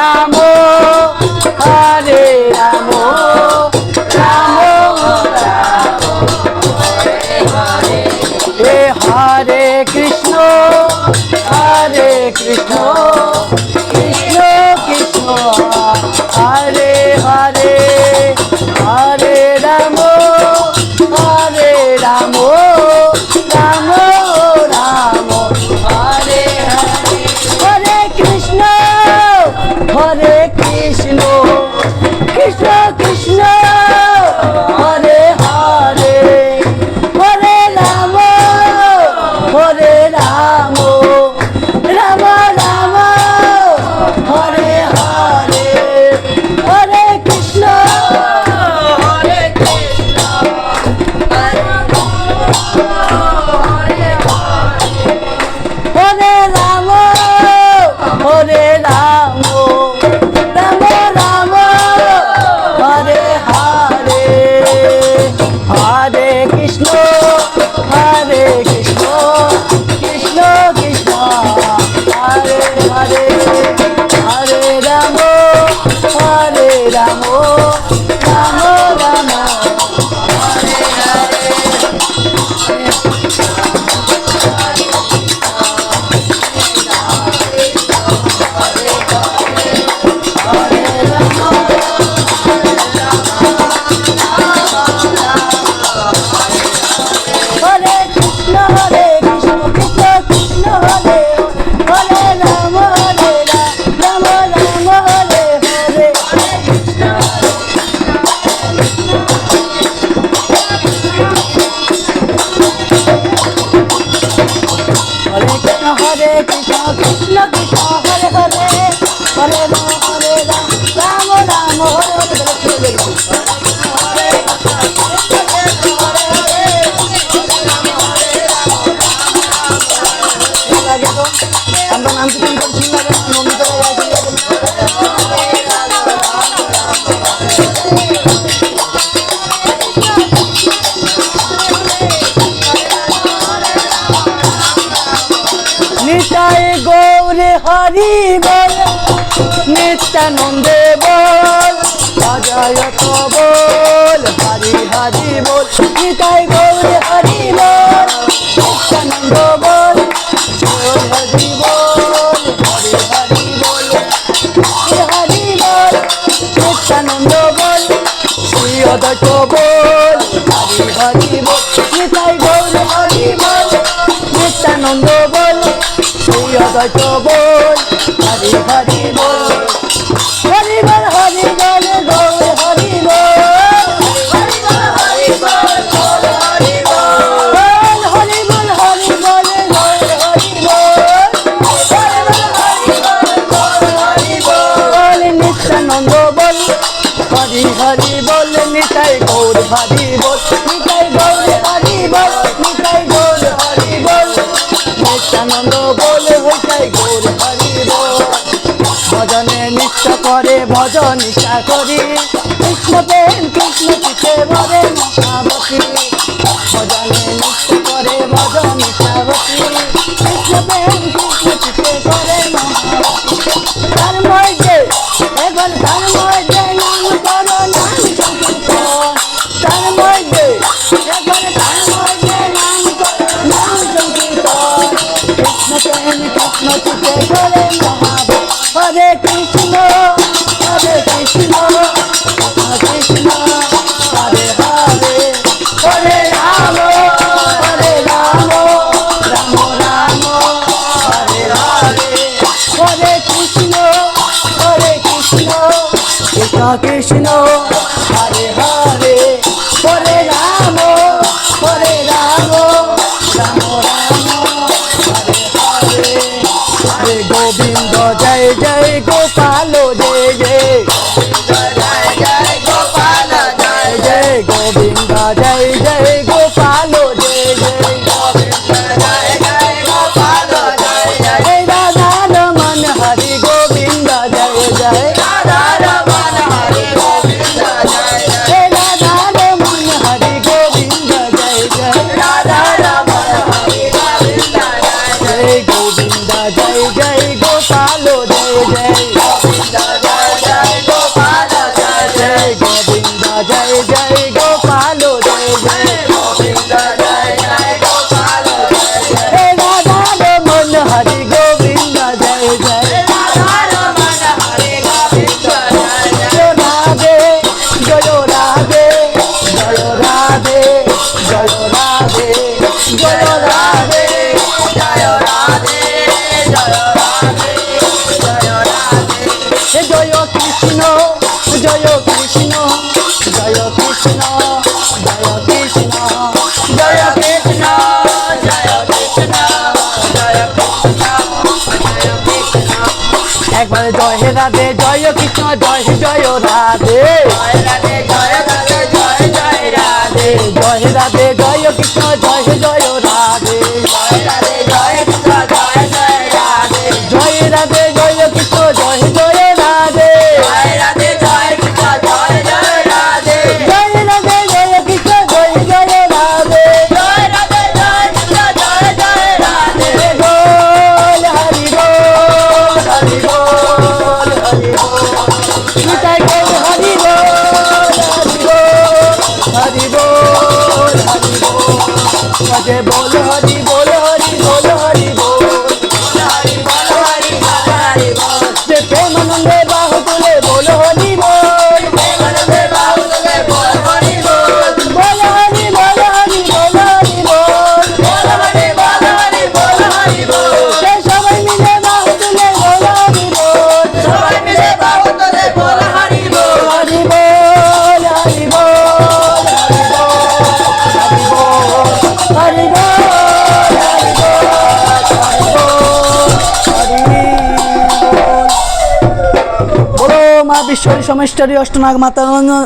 রাম হরে রাম রাম রাম হে হরে কৃষ্ণ কৃষ্ণ কৃষ্ণ হরে হরে হরে রাম রাম রাম রাম হরে হরে হরে কৃষ্ণ কৃষ্ণ কৃষ্ণ হরে হরে হরে রাম রাম রাম রাম হরে হরে হরে কৃষ্ণ হরে রাম হরে রাম রাম রাম হরে হরে হরে কৃষ্ণ কৃষ্ণ কৃষ্ণ হরে হরে হরে রাম রাম রাম হরে হরে হরে কৃষ্ণ কৃষ্ণ কৃষ্ণ হরে হরে রাম রাম রাম হরে হরে হরে কৃষ্ণ হরে কৃষ্ণ কৃষ্ণ কৃষ্ণ হরে হরে হরে রাম রাম রাম হরে হরে আমরা নাম কীর্তন করছি নন্দিত নিতাই গৌরে হরি বল নিত্যানন্দে বল অজয়ত বল হরি হরি বল নিতাই গৌরে হরি বল নিত্যানন্দ বল হরি বল হরি হরি বল হরি বল নিত্যানন্দ বল শ্রী অদ্বৈত বল হরি হরি বল নিতাই গৌরে হরি বল নিত্যানন্দ বল শ্রী অদ্বৈত বল হরি হরি বল হরি বল গৌর হরি বল হরি বল গৌর হরি বল হরি বল গৌর হরি বল নিত্যানন্দ বল হরি হরি বল নিতাই গৌর হরি বল নিতাই গৌর হরি বল নিতাই গৌর হরি বল নিত্যানন্দ বল হইতাই গৌর হরি বল ভজনে নিত্য করে ভজন নিশা করি কৃষ্ণ প্রেম কৃষ্ণ চিতে ভরে মহাবতী ভজনে নিত্য করে ভজন নিশা করি কৃষ্ণ প্রেম কৃষ্ণ চিতে করে মহাবতী তার মধ্যে এখন তার মধ্যে নাম করো নাম সংকীর্তন তার মধ্যে এখন তার মধ্যে নাম করো নাম সংকীর্তন কৃষ্ণ প্রেম কৃষ্ণ চিতে করে মহাবতী হরে কৃষ্ণ কৃষ্ণ কৃষ্ণ হরে হরে হরে রাম রাম রাম হরে হরে হরে কৃষ্ণ কৃষ্ণ কৃষ্ণ হরে হরে হরে রাম রাম রাম হরে হরে হরে গোবিন্দ জয় জয় গোপাল জয় জয় জয় জয় গোপাল জয় জয় গোবিন্দ জয় জয় গোপাল জয় জয় গোবিন্দ জয় জয় গোপাল জয় জয় রাধা রমন হরি গোবিন্দ জয় জয় রাধা রমন হরি গোবিন্দ রাধে জয় কৃষ্ণ জয় জয় রাধে জয় রাধে জয় রাধে জয় জয় রাধে জয় রাধে জয় কৃষ্ণ জয় জয় রাধে জয় রাধে জয় কৃষ্ণ জয় জয় রাধে জয় রাধে জয় কৃষ্ণ জয় জয় রাধে জয় রাধে জয় কৃষ্ণ জয় জয় রাধে জয় রাধে জয় কৃষ্ণ জয় জয় রাধে জয় রাধে জয় কৃষ্ণ জয় জয় রাধে বল হরি বল হরি বল হরি বল নিতাই গৌর হরি বল হরি বল হরি বল হরি বল বাজে বল হরি বল হরি বল হরি বল হরি বল হরি বল হরি বল যে প্রেমানন্দে বাহু তুলে বল হরি বল প্রেমানন্দে বাহু তুলে বল হরি বল বল হরি বল হরি বল হরি বল বল হরি বল হরি বল হরি বল সে সবাই মিলে বাহু তুলে বল হরি বল সবাই মিলে বাহু তুলে বল হরি বল হরি বল হরি বল হরি বল হরি বল হরি বল হরি বল বলো মা বিশ্বরী সমেশ্বরী অষ্টনাগ মাতা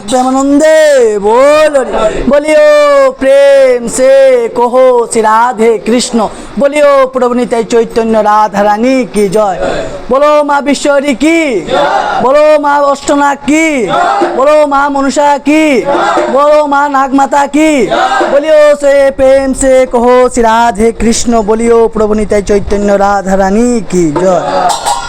প্রেমানন্দে बोल बोलियो प्रेम से कहो श्री राधे कृष्ण बोलियो प्रभु नित्य चैतन्य राधा रानी की जय बोलो माँ विश्वरी की बोलो माँ अष्टनाग की बोलो माँ मनुषा की बोलो माँ नाग माता की बोलियो से प्रेम से कहो श्री राधे कृष्ण बोलियो प्रभु नित्य चैतन्य राधा रानी की जय।